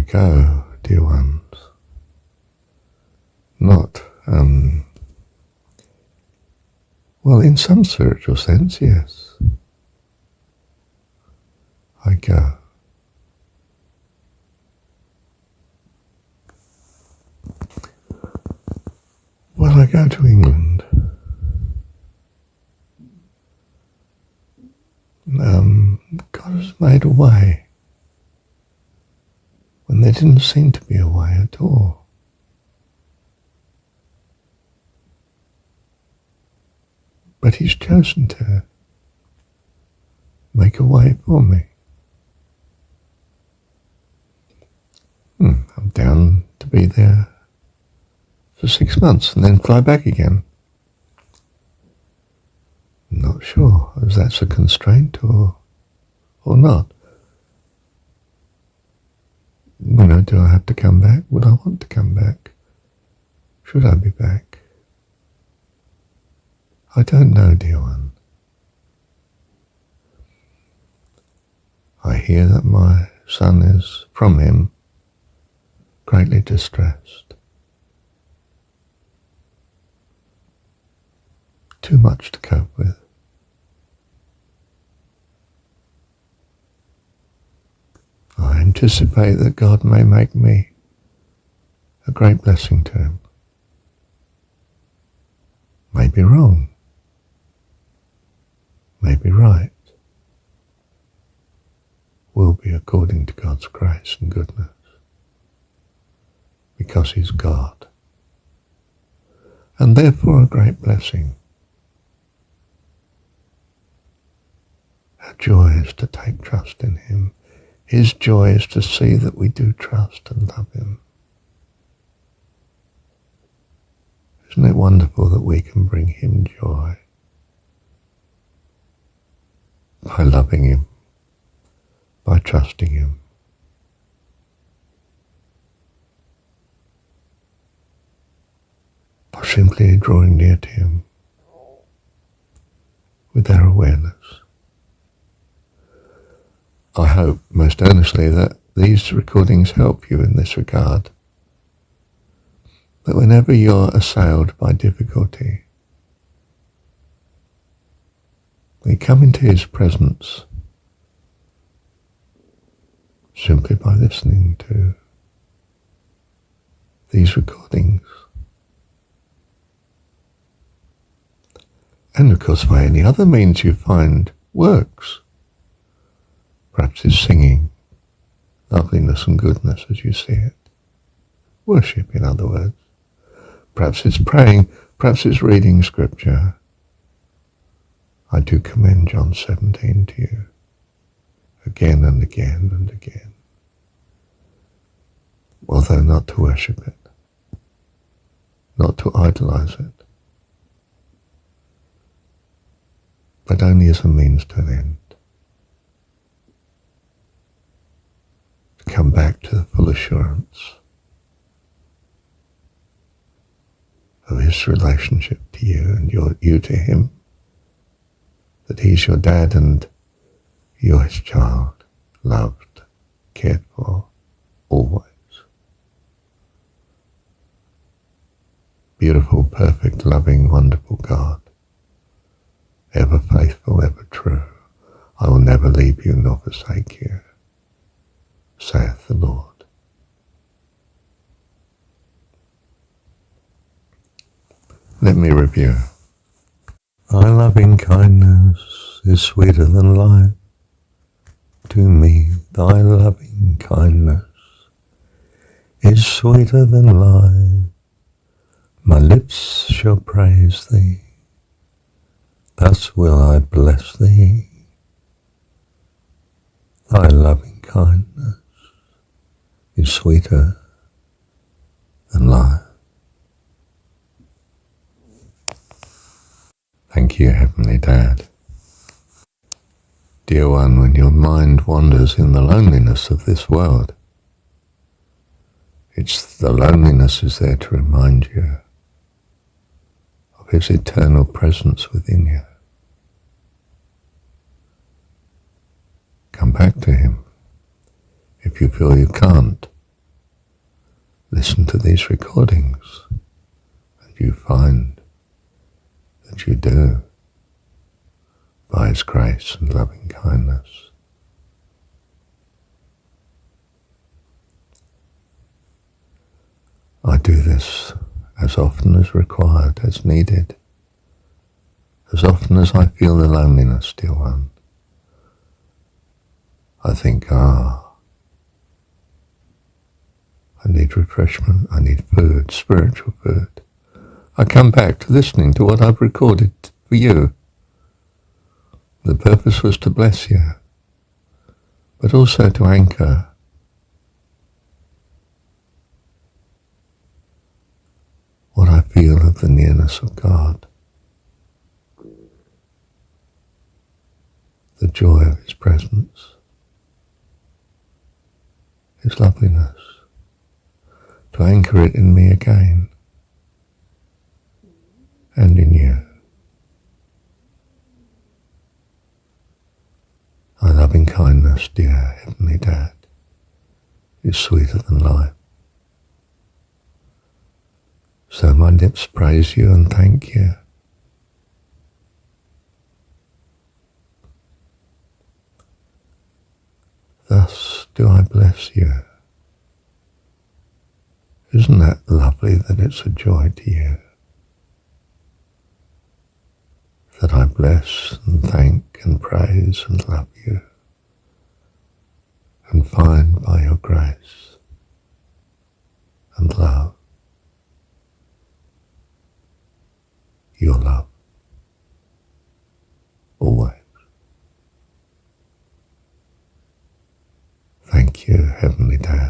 go, dear ones. Not, well, in some spiritual sense, yes. I go. Well, I go to England. God has made a way when there didn't seem to be a way at all. But He's chosen to make a way for me. I'm down to be there for 6 months and then fly back again. I'm not sure if that's a constraint or not. Do I have to come back? Would I want to come back? Should I be back? I don't know, dear one. I hear that my son is, from him, greatly distressed. Too much to cope with. I anticipate that God may make me a great blessing to him. May be wrong. May be right. Will be according to God's grace and goodness. Because He's God. And therefore a great blessing. Our joy is to take trust in Him. His joy is to see that we do trust and love Him. Isn't it wonderful that we can bring Him joy by loving Him, by trusting Him, by simply drawing near to Him with our awareness. I hope most earnestly that these recordings help you in this regard. That whenever you're assailed by difficulty, you come into His presence simply by listening to these recordings. And of course by any other means you find works. Perhaps it's singing, loveliness and goodness as you see it. Worship, in other words. Perhaps it's praying, perhaps it's reading scripture. I do commend John 17 to you, again and again and again. Although not to worship it, not to idolize it, but only as a means to an end. Come back to the full assurance of His relationship to you and you to Him, that He's your dad and you're His child, loved, cared for, always. Beautiful, perfect, loving, wonderful God, ever faithful, ever true. I will never leave you nor forsake you, saith the Lord. Let me review. Thy loving kindness is sweeter than life. To me, thy loving kindness is sweeter than life. My lips shall praise thee. Thus will I bless thee. Thy loving kindness is sweeter than life. Thank you, Heavenly Dad. Dear one, when your mind wanders in the loneliness of this world, it's the loneliness is there to remind you of His eternal presence within you. Come back to Him if you feel you can't listen to these recordings and you find that you do, by His grace and loving kindness. I do this as often as required, as needed, as often as I feel the loneliness, dear one. I think, I need refreshment, I need food, spiritual food. I come back to listening to what I've recorded for you. The purpose was to bless you, but also to anchor what I feel of the nearness of God, the joy of His presence, His loveliness, to anchor it in me again and in you. Thy loving kindness, dear Heavenly Dad, is sweeter than life. So my lips praise you and thank you. Thus do I bless you. Isn't that lovely that it's a joy to you? That I bless and thank and praise and love you, and find by your grace and love your love always. Thank you, Heavenly Dad.